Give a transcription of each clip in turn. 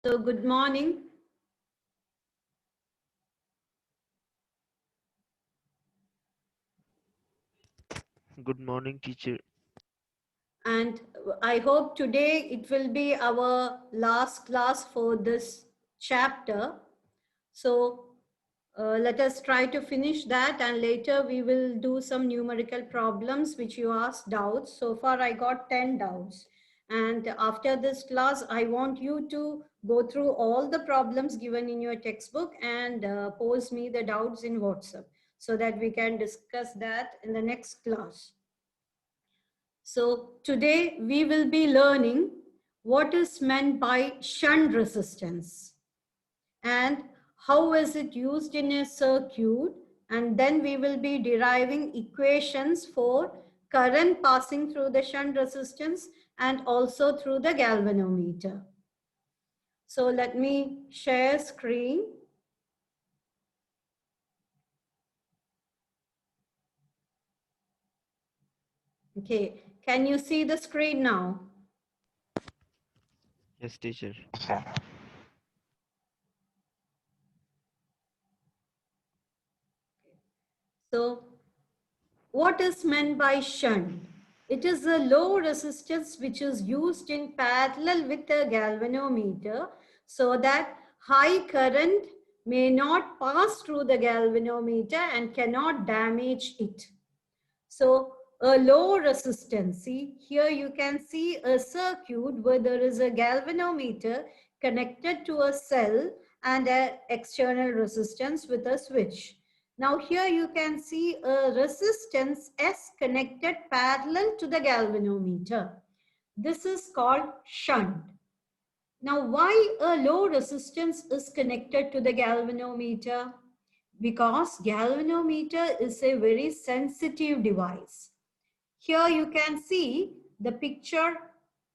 So good morning. Good morning, teacher. And I hope today it will be our last class for this chapter. So let us try to finish that, and later we will do some numerical problems which you asked doubts. So far I got 10 doubts. And after this class, I want you to go through all the problems given in your textbook and pose me the doubts in WhatsApp so that we can discuss that in the next class. So today we will be learning what is meant by shunt resistance and how is it used in a circuit, and then we will be deriving equations for current passing through the shunt resistance and also through the galvanometer. So let me share screen. Okay, can you see the screen now? Yes, teacher. So what is meant by shunt? It is a low resistance which is used in parallel with a galvanometer so that high current may not pass through the galvanometer and cannot damage it. So a low resistance, see here you can see a circuit where there is a galvanometer connected to a cell and an external resistance with a switch. Now here you can see a resistance S connected parallel to the galvanometer. This is called shunt. Now why a low resistance is connected to the galvanometer? Because galvanometer is a very sensitive device. Here you can see the picture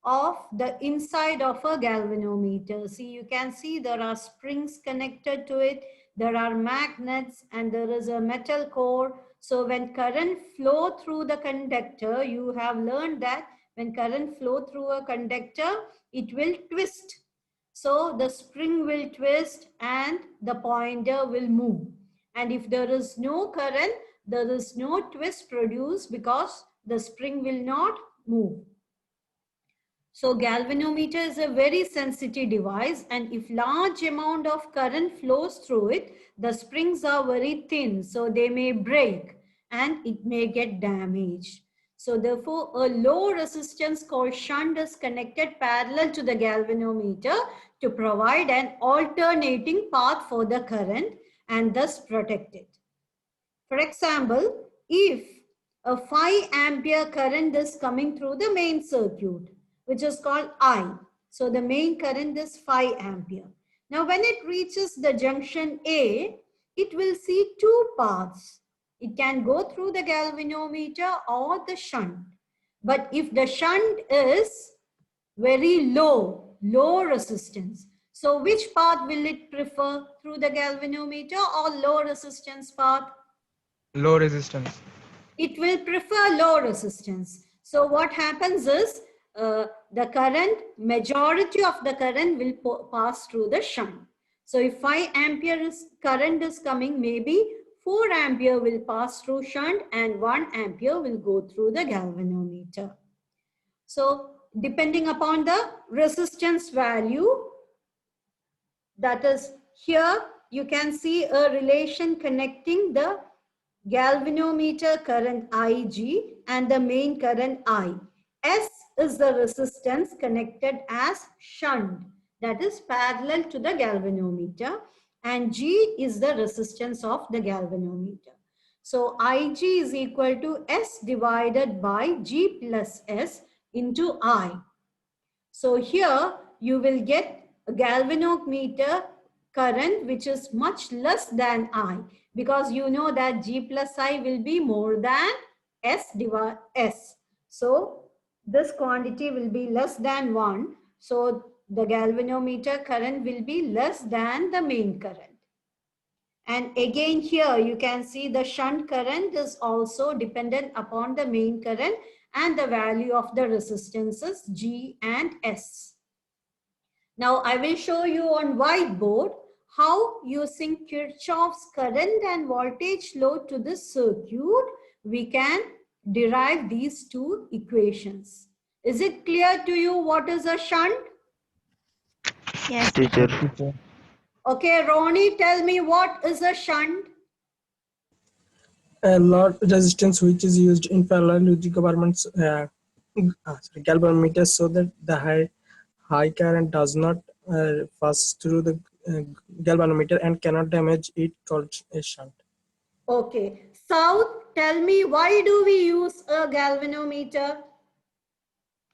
of the inside of a galvanometer. See, you can see there are springs connected to it, there are magnets, and there is a metal core. So when current flow through the conductor, you have learned that when current flow through a conductor, it will twist. So the spring will twist and the pointer will move. And if there is no current, there is no twist produced because the spring will not move. So galvanometer is a very sensitive device, and if large amount of current flows through it, the springs are very thin, so they may break and it may get damaged. So therefore, a low resistance called shunt is connected parallel to the galvanometer to provide an alternating path for the current and thus protect it. For example, if a 5 ampere current is coming through the main circuit, which is called I. So the main current is 5 ampere. Now when it reaches the junction A, it will see two paths. It can go through the galvanometer or the shunt. But if the shunt is very low resistance, so which path will it prefer, through the galvanometer or low resistance path? Low resistance. It will prefer low resistance. So what happens is the current, majority of the current will pass through the shunt. So if 5 ampere current is coming, maybe 4 ampere will pass through shunt and 1 ampere will go through the galvanometer. So depending upon the resistance value, that is here you can see a relation connecting the galvanometer current Ig and the main current I. S is the resistance connected as shunt, that is parallel to the galvanometer, and G is the resistance of the galvanometer. So Ig is equal to S divided by G plus S into I. So here you will get a galvanometer current which is much less than I, because you know that G plus I will be more than S divided S. So this quantity will be less than 1. So the galvanometer current will be less than the main current. And again here you can see the shunt current is also dependent upon the main current and the value of the resistances G and S. Now I will show you on whiteboard how using Kirchhoff's current and voltage law to this circuit, we can derive these two equations. Is it clear to you what is a shunt? Yes, teacher. Teacher. Okay, Ronnie, tell me what is a shunt? A load resistance which is used in parallel with the government's galvanometer so that the high current does not pass through the galvanometer and cannot damage it, called a shunt. Okay, South, tell me why do we use a galvanometer?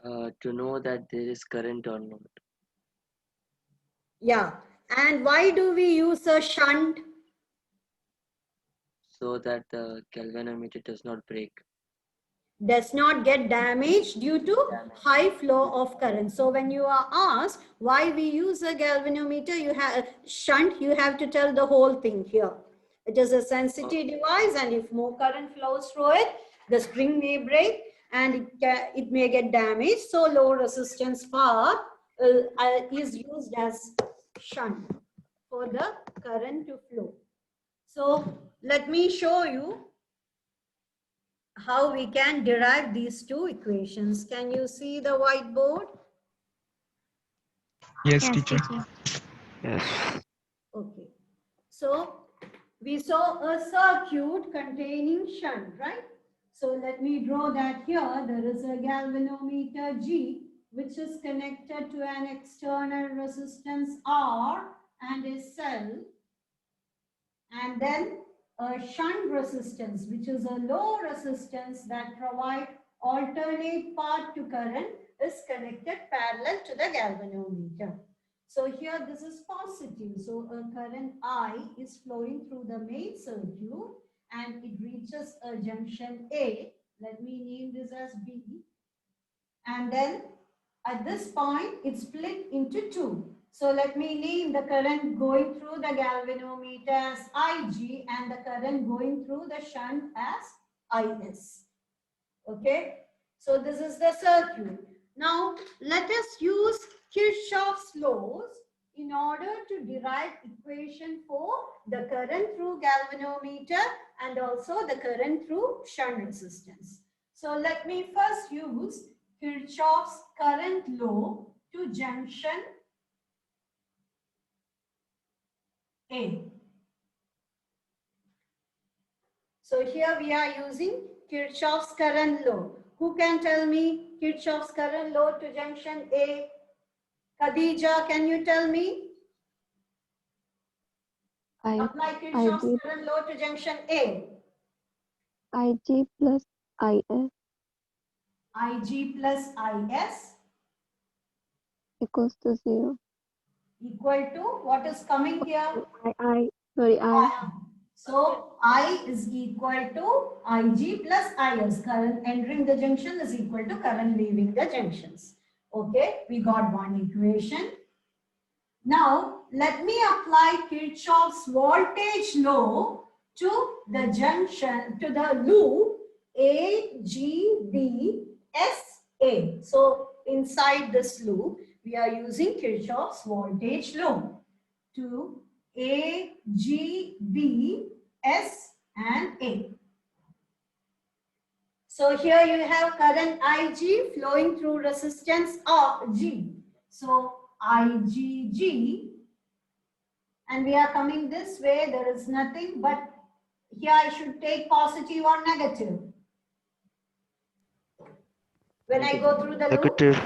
To know that there is current or not. Yeah, and why do we use a shunt? So that the galvanometer does not break. Does not get damaged due to high flow of current. So when you are asked why we use a galvanometer, you have shunt, you have to tell the whole thing here. It is a sensitive device, and if more current flows through it, the spring may break and it may get damaged. So low resistance part is used as shunt for the current to flow. So let me show you how we can derive these two equations. Can you see the whiteboard? Yes, teacher. Yes. Okay. So we saw a circuit containing shunt, right? So let me draw that here. There is a galvanometer G, which is connected to an external resistance R and a cell. And then a shunt resistance, which is a low resistance that provide alternate path to current, is connected parallel to the galvanometer. So here this is positive. So a current I is flowing through the main circuit and it reaches a junction A. Let me name this as B. And then at this point, it's split into two. So let me name the current going through the galvanometer as IG and the current going through the shunt as IS. Okay, so this is the circuit. Now let us use Kirchhoff's laws in order to derive equation for the current through galvanometer and also the current through shunt resistance. So let me first use Kirchhoff's current law to junction A. So here we are using Kirchhoff's current law. Who can tell me Kirchhoff's current law to junction A? Khadija, can you tell me? Apply Kirchhoff's current law to junction A. IG plus IS IG plus IS equals to 0. equal to what is coming here? I. So I is equal to IG plus IS. Current entering the junction is equal to current leaving the junctions. Okay, we got one equation. Now let me apply Kirchhoff's voltage law to the junction, to the loop AGBSA. So inside this loop, we are using Kirchhoff's voltage law to A, G, B, S and A. So here you have current IG flowing through resistance G. So IGG, and we are coming this way, there is nothing, but here I should take positive or negative. When I go through the loop, Negative.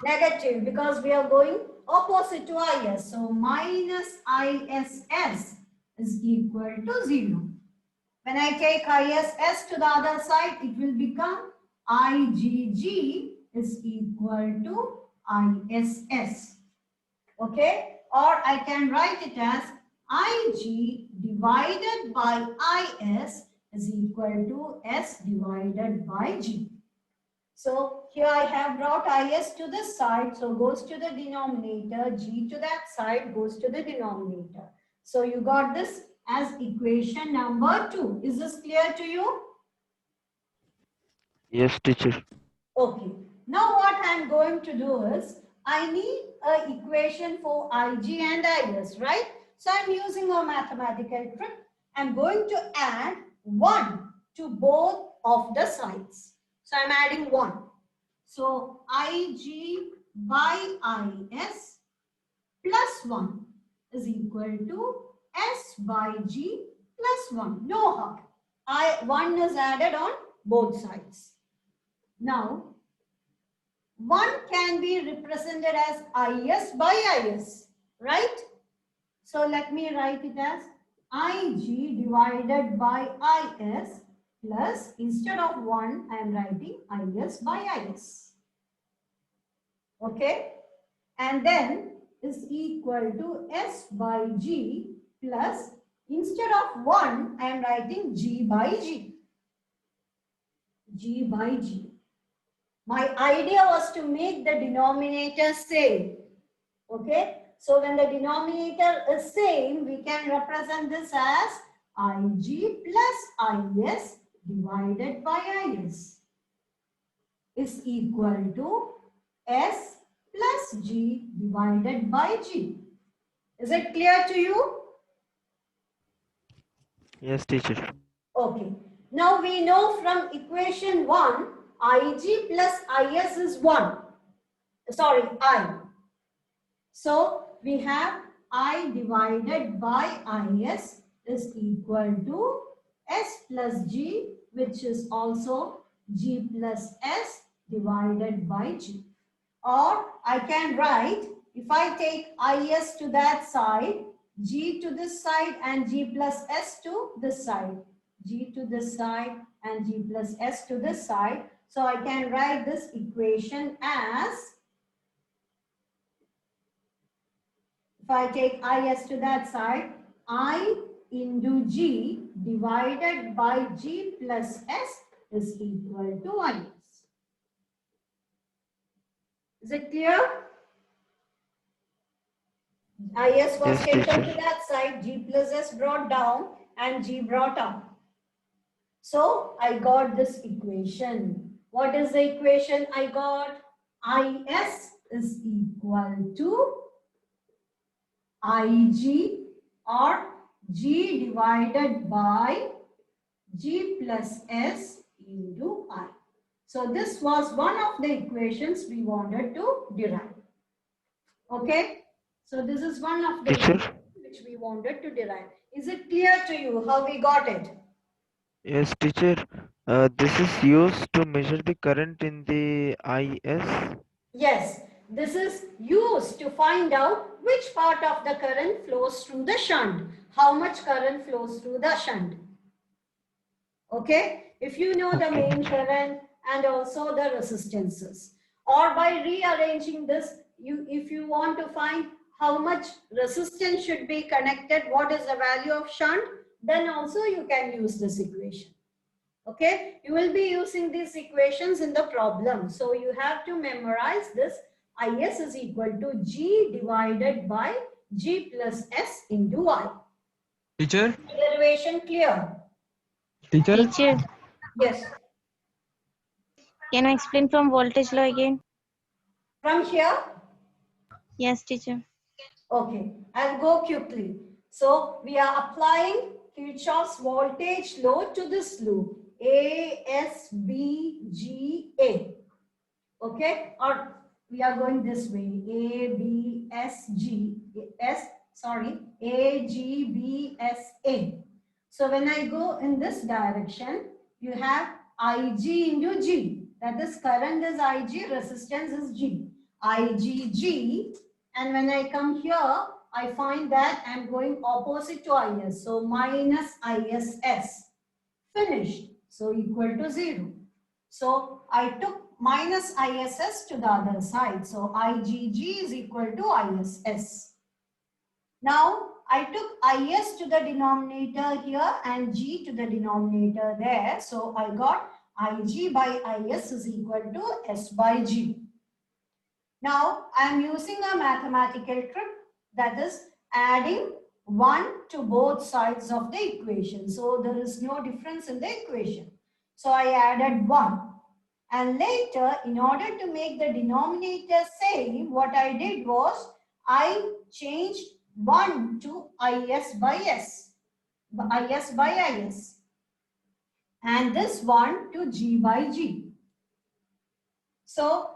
negative, because we are going opposite to IS. So minus ISS is equal to 0. When I take ISS to the other side, it will become IGG is equal to ISS. Okay, or I can write it as IG divided by IS is equal to S divided by G. So here I have brought IS to this side, so goes to the denominator, G to that side goes to the denominator. So you got this as equation number 2. Is this clear to you? Yes, teacher. Okay. Now what I'm going to do is, I need an equation for Ig and Is, right? So I'm using a mathematical trick. I'm going to add 1 to both of the sides. So I'm adding 1. So Ig by Is plus 1 is equal to S by G plus 1. No harm. 1 is added on both sides. Now, 1 can be represented as Is by Is, right? So let me write it as Ig divided by Is plus, instead of 1, I am writing Is by Is. Okay? And then is equal to S by G plus, instead of 1, I am writing G by G. G by G. My idea was to make the denominator same. Okay? So when the denominator is same, we can represent this as Ig plus Is divided by Is is equal to S plus G divided by G. Is it clear to you? Yes, teacher. Okay. Now we know from equation 1, Ig plus Is is 1. Sorry, I. So we have I divided by Is is equal to S plus G, which is also G plus S divided by G. Or I can write, if I take Is to that side, G to this side and G plus S to this side. G to this side and G plus S to this side. So I can write this equation as, if I take Is to that side, I into G divided by G plus S is equal to Is. Is it clear? Is was Yes, taken teacher. to that side, G plus S brought down and G brought up. So I got this equation. What is the equation I got? Is is equal to Ig or G divided by G plus S into I. So this was one of the equations we wanted to derive. Okay? So this is one of the Teacher? equations which we wanted to derive. Is it clear to you how we got it? Yes, teacher. This is used to measure the current in the IS. Yes, this is used to find out which part of the current flows through the shunt. How much current flows through the shunt. Okay, if you know the Okay, main teacher. current and also the resistances, or by rearranging this, if you want to find how much resistance should be connected, what is the value of shunt, then also you can use this equation. Okay, you will be using these equations in the problem. So you have to memorize this. Is is equal to G divided by G plus S into I. Teacher, Derivation clear? teacher, Teacher, Yes. can you explain from voltage law again? From here? Yes, teacher. Okay, I'll go quickly. So we are applying Kirchhoff's voltage law to this loop. A, S, B, G, A. Okay, or we are going this way. A, B, S, G, S, sorry, A, G, B, S, A. So when I go in this direction, you have Ig into G. That is, current is Ig, resistance is G. IgG, and when I come here, I find that I'm going opposite to Is. So minus ISS. Finished. So equal to 0. So I took minus ISS to the other side. So IgG is equal to ISS. Now I took Is to the denominator here and G to the denominator there. So I got Ig by Is is equal to S by G. Now I am using a mathematical trick, that is adding 1 to both sides of the equation. So there is no difference in the equation. So I added 1. And later, in order to make the denominator same, what I did was I changed 1 to is by s, is by is, and this one to g by g. So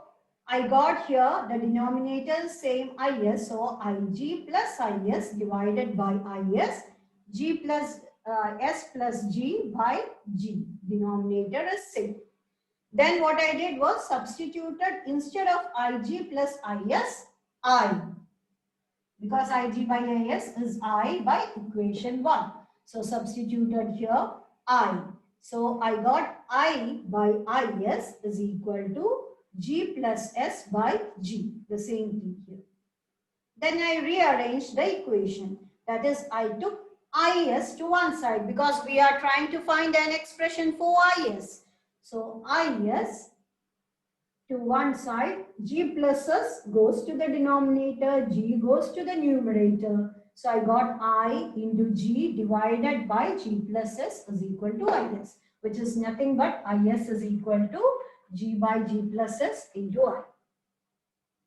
I got here the denominator same is, so ig plus is divided by is, g plus s plus g by g. Denominator is same. Then what I did was substituted instead of ig plus is, I. Because ig by is I by equation 1. So substituted here I. So I got I by is equal to g plus s by g. The same thing here. Then I rearranged the equation. That is, I took is to one side because we are trying to find an expression for is. So is to one side, g plus s goes to the denominator, g goes to the numerator. So I got I into g divided by g plus s is equal to is, which is nothing but is is equal to g by g plus s into I.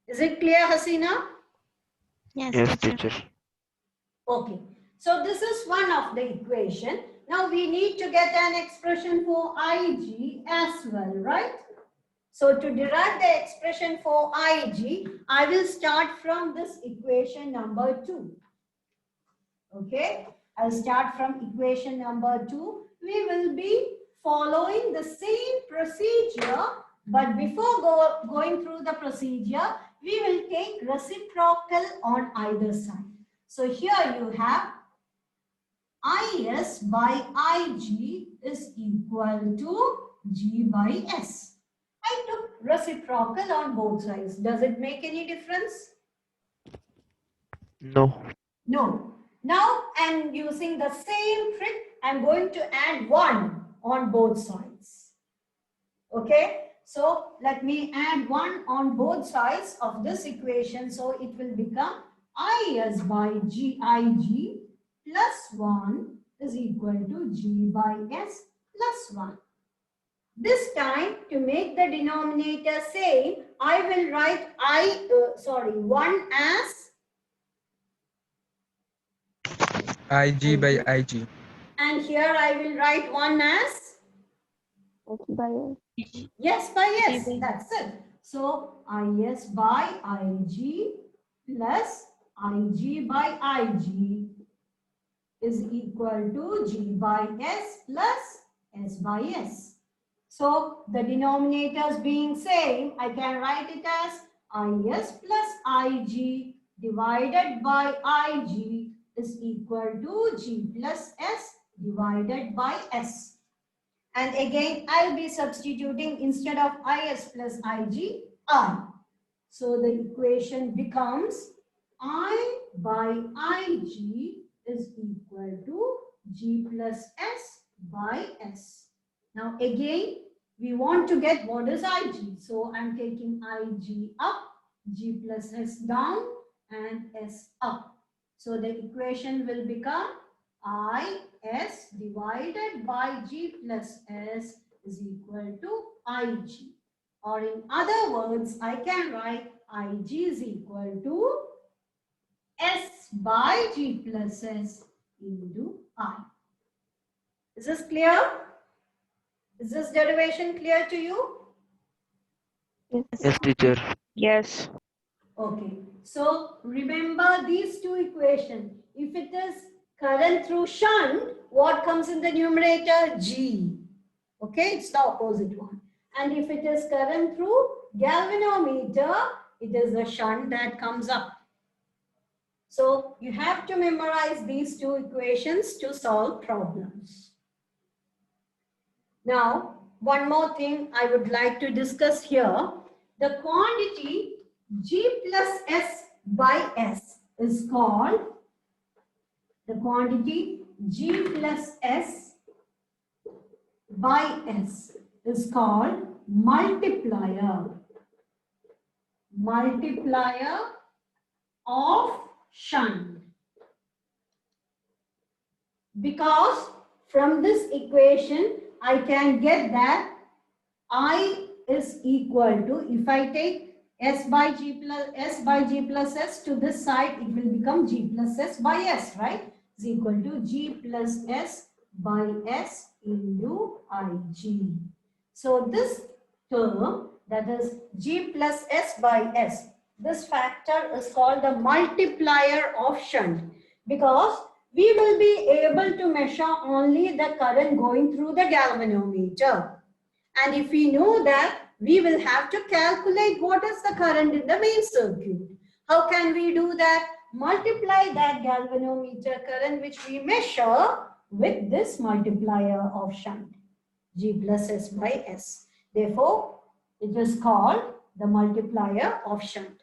Is it clear, Hasina? Yes, Yes, teacher. teacher. Okay. So this is one of the equation. Now we need to get an expression for ig as well, right? So to derive the expression for ig, I will start from this equation number 2. Okay, I'll start from equation number 2. We will be following the same procedure, but before going through the procedure, we will take reciprocal on either side. So here you have is by ig is equal to g by s. I took reciprocal on both sides. Does it make any difference? No. No. Now I'm using the same trick. I'm going to add 1 on both sides. Okay. So let me add 1 on both sides of this equation. So it will become is by ig plus 1 is equal to g by s plus 1. This time, to make the denominator same, I will write 1 as ig by ig. and here I will write 1 as S by S. yes by yes. G by That's it. So is by ig plus ig by ig is equal to g by s plus s by s. So the denominators being same, I can write it as is plus ig divided by ig is equal to g plus s divided by s. And again, I'll be substituting instead of is plus ig, I. So the equation becomes I by ig is equal to g plus s by s. Now again, we want to get what is ig. So I'm taking ig up, g plus s down, and s up. So the equation will become is divided by g plus s is equal to ig. Or in other words, I can write ig is equal to s by g plus s into I. Is this clear? Is this derivation clear to you? Yes. Yes, teacher. Yes. Okay. So remember these two equations. If it is current through shunt, what comes in the numerator? G. Okay, it's the opposite one. And if it is current through galvanometer, it is the shunt that comes up. So you have to memorize these two equations to solve problems. Now, one more thing I would like to discuss here. The quantity G plus S by S is called, the quantity G plus S by S is called multiplier. Multiplier of shunt. Because from this equation, I can get that I is equal to, if I take S by G plus S to this side, it will become G plus S by S, right? Is equal to G plus S by S into IG. So this term, that is G plus S by S, this factor is called the multiplier of shunt, because we will be able to measure only the current going through the galvanometer. And if we know that, we will have to calculate what is the current in the main circuit. How can we do that? Multiply that galvanometer current which we measure with this multiplier of shunt, G plus S by S. Therefore, it is called the multiplier of shunt.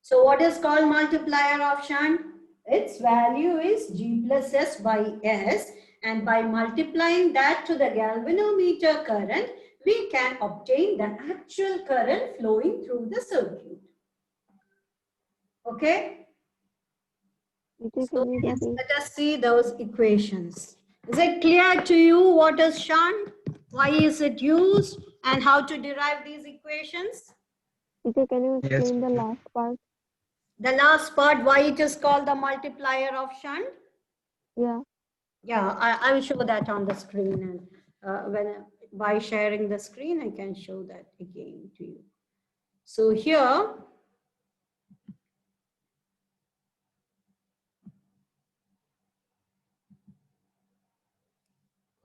So what is called multiplier of shunt? Its value is G plus S by S, and by multiplying that to the galvanometer current, we can obtain the actual current flowing through the circuit. Okay? Teacher, So can you let's, repeat? let us see those equations. Is it clear to you what is shunt? Why is it used? And how to derive these equations? Teacher, can you Yes, explain the teacher. last part? The last part, why it is called the multiplier of shunt? Yeah. Yeah, I will show that on the screen, and by sharing the screen, I can show that again to you. So here,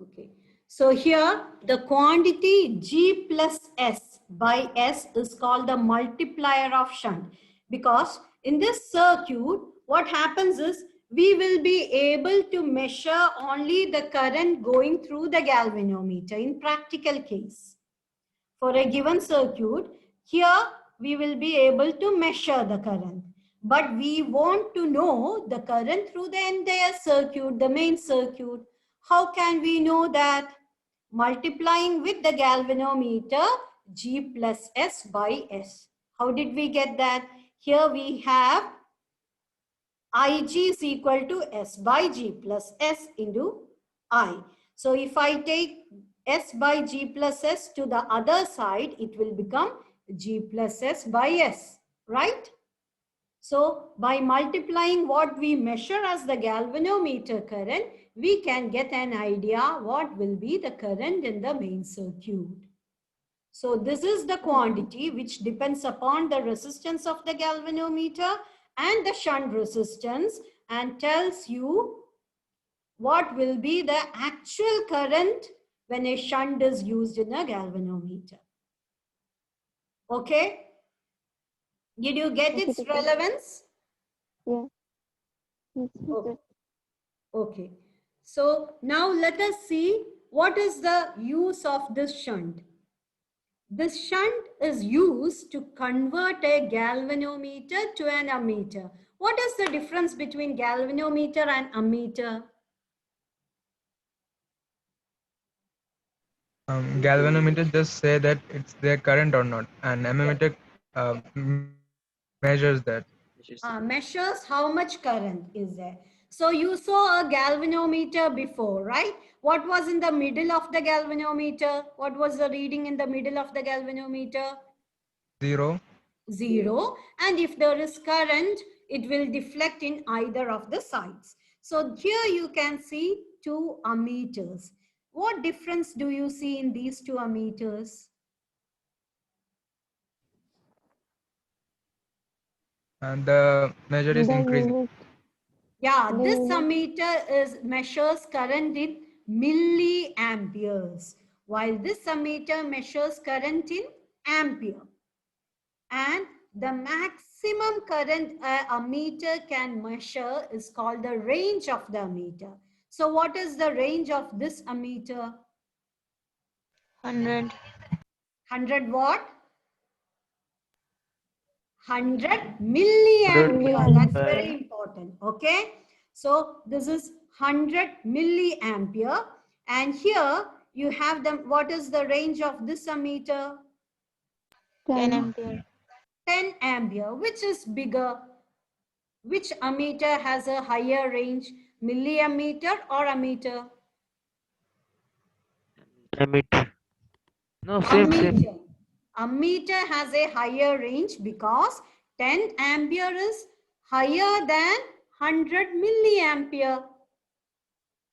okay. So here, the quantity G plus S by S is called the multiplier of shunt, because in this circuit, what happens is we will be able to measure only the current going through the galvanometer in practical case. For a given circuit, here we will be able to measure the current. But we want to know the current through the entire circuit, the main circuit. How can we know that? Multiplying with the galvanometer G plus S by S. How did we get that? Here we have Ig is equal to S by G plus S into I. So if I take S by G plus S to the other side, it will become G plus S by S, right? So by multiplying what we measure as the galvanometer current, we can get an idea what will be the current in the main circuit. So this is the quantity which depends upon the resistance of the galvanometer and the shunt resistance, and tells you what will be the actual current when a shunt is used in a galvanometer. Okay? Did you get Okay, its teacher. relevance? Yeah. Yes, teacher. Okay. Okay. So now let us see what is the use of this shunt. This shunt is used to convert a galvanometer to an ammeter. What is the difference between galvanometer and ammeter? Galvanometer just say that it's their current or not, and ammeter measures that. Measures how much current is there. So you saw a galvanometer before, right? What was in the middle of the galvanometer? What was the reading in the middle of the galvanometer? 0. 0. And if there is current, it will deflect in either of the sides. So here you can see two ammeters. What difference do you see in these two ammeters? And the measure is The increasing. unit. Yeah, The this unit. ammeter measures current in milliamperes, while this ammeter measures current in ampere. And the maximum current a ammeter can measure is called the range of the ammeter. So what is the range of this ammeter? 100. 100 watt? 100 milliampere. That's very important. Okay. So this is 100 milliampere. And here you have them. What is the range of this ammeter? 10 10. ampere. 10 ampere. Which is bigger? Which ammeter has a higher range? Milliammeter or ammeter? Ammeter. No, same. Ammeter. Ammeter has a higher range because 10 ampere is higher than 100 milliampere.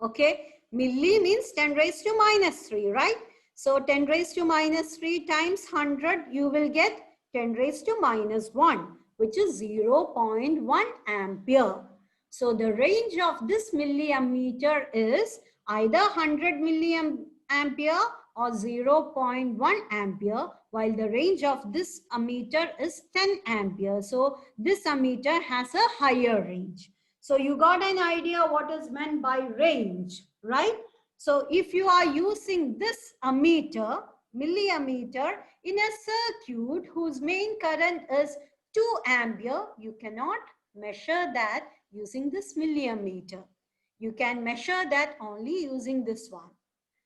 Okay, milli means 10 raised to minus 3, right? So 10 raised to minus 3 times 100, you will get 10 raised to minus 1, which is 0.1 ampere. So the range of this milliammeter is either 100 milliampere or 0.1 ampere, while the range of this ammeter is 10 ampere. So this ammeter has a higher range. So you got an idea what is meant by range, right? So if you are using this ammeter, milliammeter, in a circuit whose main current is 2 ampere, you cannot measure that using this milliammeter. You can measure that only using this one.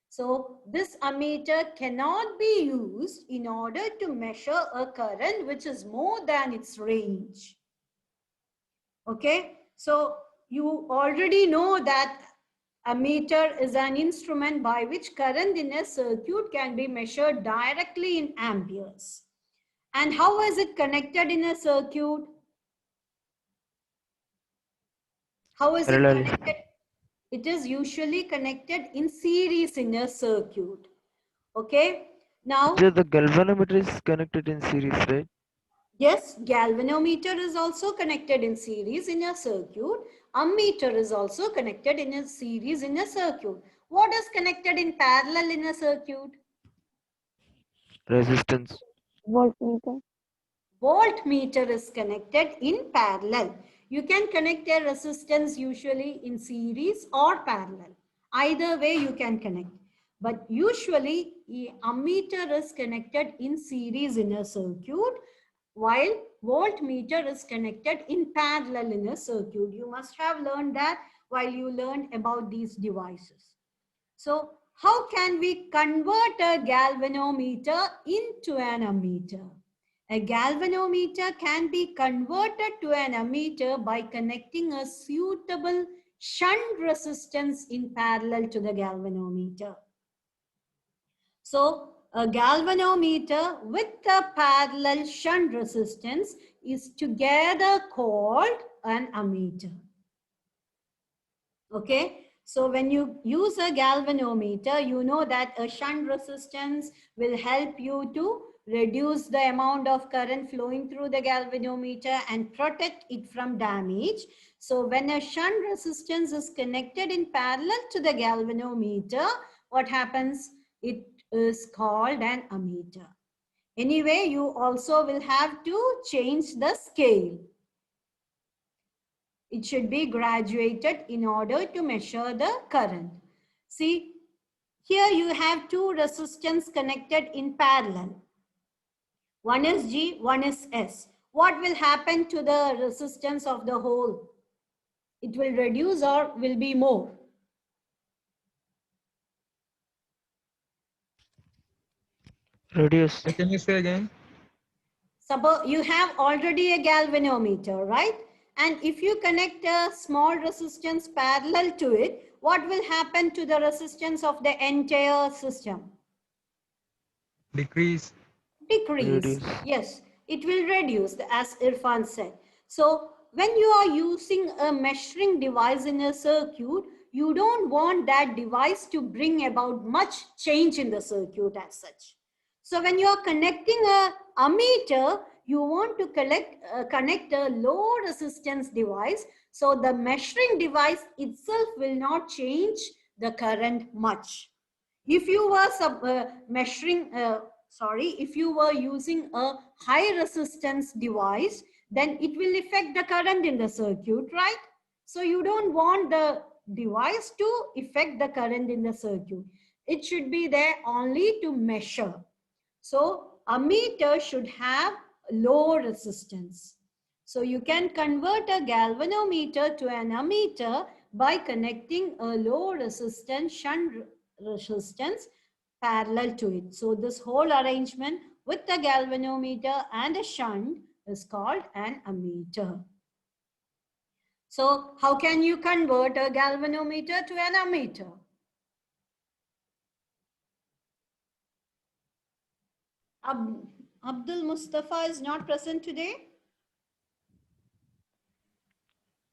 So this ammeter cannot be used in order to measure a current which is more than its range. Okay, so you already know that ammeter is an instrument by which current in a circuit can be measured directly in amperes. And how is it connected in a circuit? How is it Parallel. connected? It is usually connected in series in a circuit. Okay, now Teacher, the galvanometer is connected in series, right? yes, galvanometer is also connected in series in a circuit. Ammeter is also connected in a series in a circuit. What is connected in parallel in a circuit? Resistance. Voltmeter. Voltmeter is connected in parallel. You can connect a resistance usually in series or parallel. Either way you can connect. But usually ammeter is connected in series in a circuit, while voltmeter is connected in parallel in a circuit. You must have learned that while you learned about these devices. So how can we convert a galvanometer into an ammeter? A galvanometer can be converted to an ammeter by connecting a suitable shunt resistance in parallel to the galvanometer. So a galvanometer with a parallel shunt resistance is together called an ammeter. Okay, so when you use a galvanometer, you know that a shunt resistance will help you to reduce the amount of current flowing through the galvanometer and protect it from damage. So when a shunt resistance is connected in parallel to the galvanometer, what happens? It is called an ammeter. Anyway, you also will have to change the scale. It should be graduated in order to measure the current. See, here you have two resistance connected in parallel. One is G, one is S. What will happen to the resistance of the whole? It will reduce or will be more? Reduce. Can you say again? Suppose you have already a galvanometer, right? And if you connect a small resistance parallel to it, what will happen to the resistance of the entire system? Decrease. Decrease. Reduce. Yes, it will reduce, as Irfan said. So when you are using a measuring device in a circuit, you don't want that device to bring about much change in the circuit as such. So when you are connecting a ammeter, you want to connect a low resistance device. So the measuring device itself will not change the current much. If you were if you were using a high resistance device, then it will affect the current in the circuit, right? So you don't want the device to affect the current in the circuit. It should be there only to measure. So ammeter should have low resistance. So you can convert a galvanometer to an ammeter by connecting a low resistance shunt resistance parallel to it. So this whole arrangement with a galvanometer and a shunt is called an ammeter. So how can you convert a galvanometer to an ammeter? Abdul Mustafa is not present today.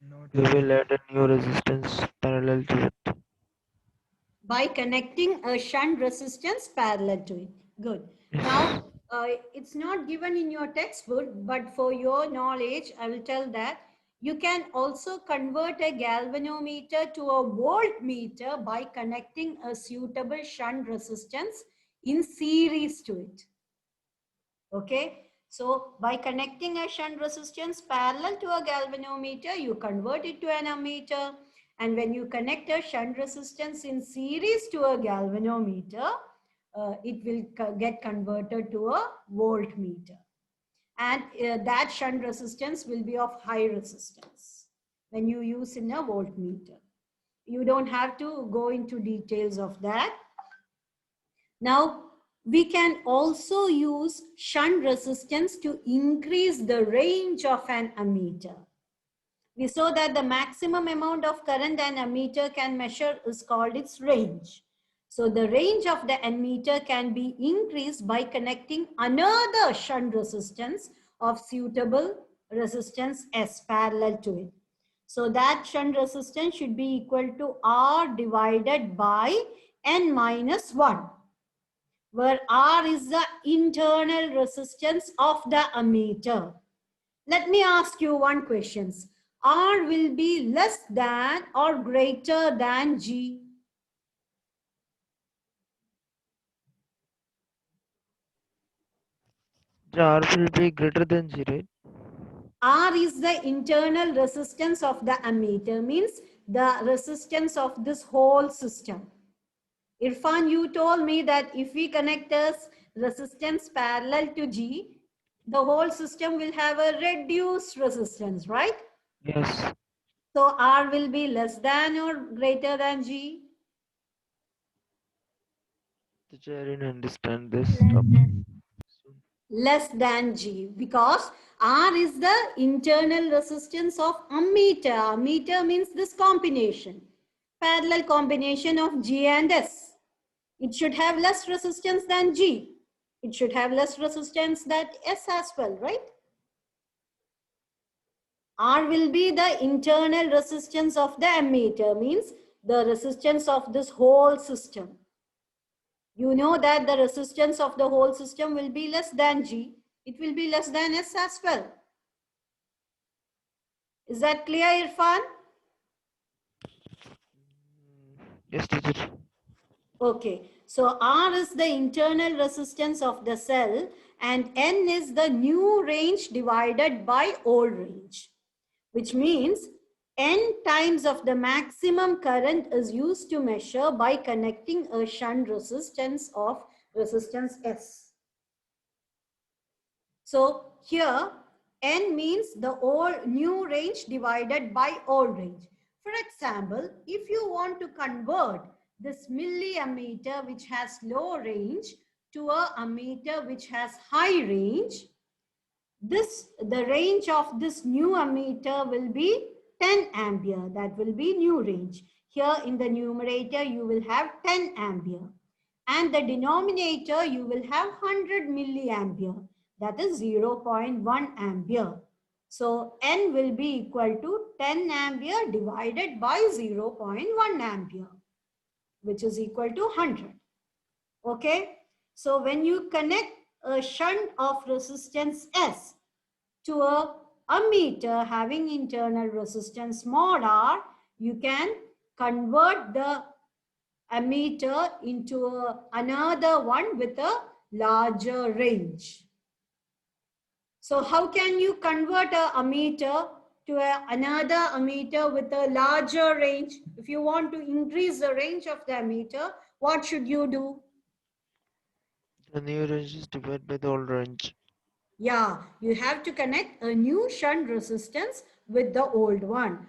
No, We teacher. will add a new resistance parallel to it. By connecting a shunt resistance parallel to it. Good. Yes. Now, it's not given in your textbook, but for your knowledge, I will tell that you can also convert a galvanometer to a voltmeter by connecting a suitable shunt resistance in series to it. Okay. So by connecting a shunt resistance parallel to a galvanometer, you convert it to an ammeter. And when you connect a shunt resistance in series to a galvanometer, it will get converted to a voltmeter. And that shunt resistance will be of high resistance when you use in a voltmeter. You don't have to go into details of that. Now, we can also use shunt resistance to increase the range of an ammeter. We saw that the maximum amount of current an ammeter can measure is called its range. So the range of the ammeter can be increased by connecting another shunt resistance of suitable resistance S parallel to it. So that shunt resistance should be equal to R divided by N minus 1, where R is the internal resistance of the ammeter. Let me ask you one question. R will be less than or greater than G? R will be greater than G, right? R is the internal resistance of the ammeter, means the resistance of this whole system. Irfan, you told me that if we connect this resistance parallel to G, the whole system will have a reduced resistance, right? Yes. So R will be less than or greater than G? Teacher, I didn't understand this topic. Less than G, because R is the internal resistance of ammeter. Ammeter means this combination, parallel combination of G and S. It should have less resistance than G. It should have less resistance than S as well, right? R will be the internal resistance of the ammeter, means the resistance of this whole system. You know that the resistance of the whole system will be less than G. It will be less than S as well. Is that clear, Irfan? Yes, teacher. Okay. So R is the internal resistance of the cell and N is the new range divided by old range, which means N times of the maximum current is used to measure by connecting a shunt resistance of resistance S. So here N means the old new range divided by old range. For example, if you want to convert this milliammeter which has low range to a ammeter which has high range, the range of this new ammeter will be 10 ampere. That will be new range. Here in the numerator you will have 10 ampere. And the denominator you will have 100 milliampere. That is 0.1 ampere. So N will be equal to 10 ampere divided by 0.1 ampere, which is equal to 100. Okay. So when you connect a shunt of resistance S to a ammeter having internal resistance mod R, you can convert the ammeter into another one with a larger range. So how can you convert a ammeter to another ammeter with a larger range? If you want to increase the range of the ammeter, what should you do? The new range is divided by the old range. Yeah, you have to connect a new shunt resistance with the old one.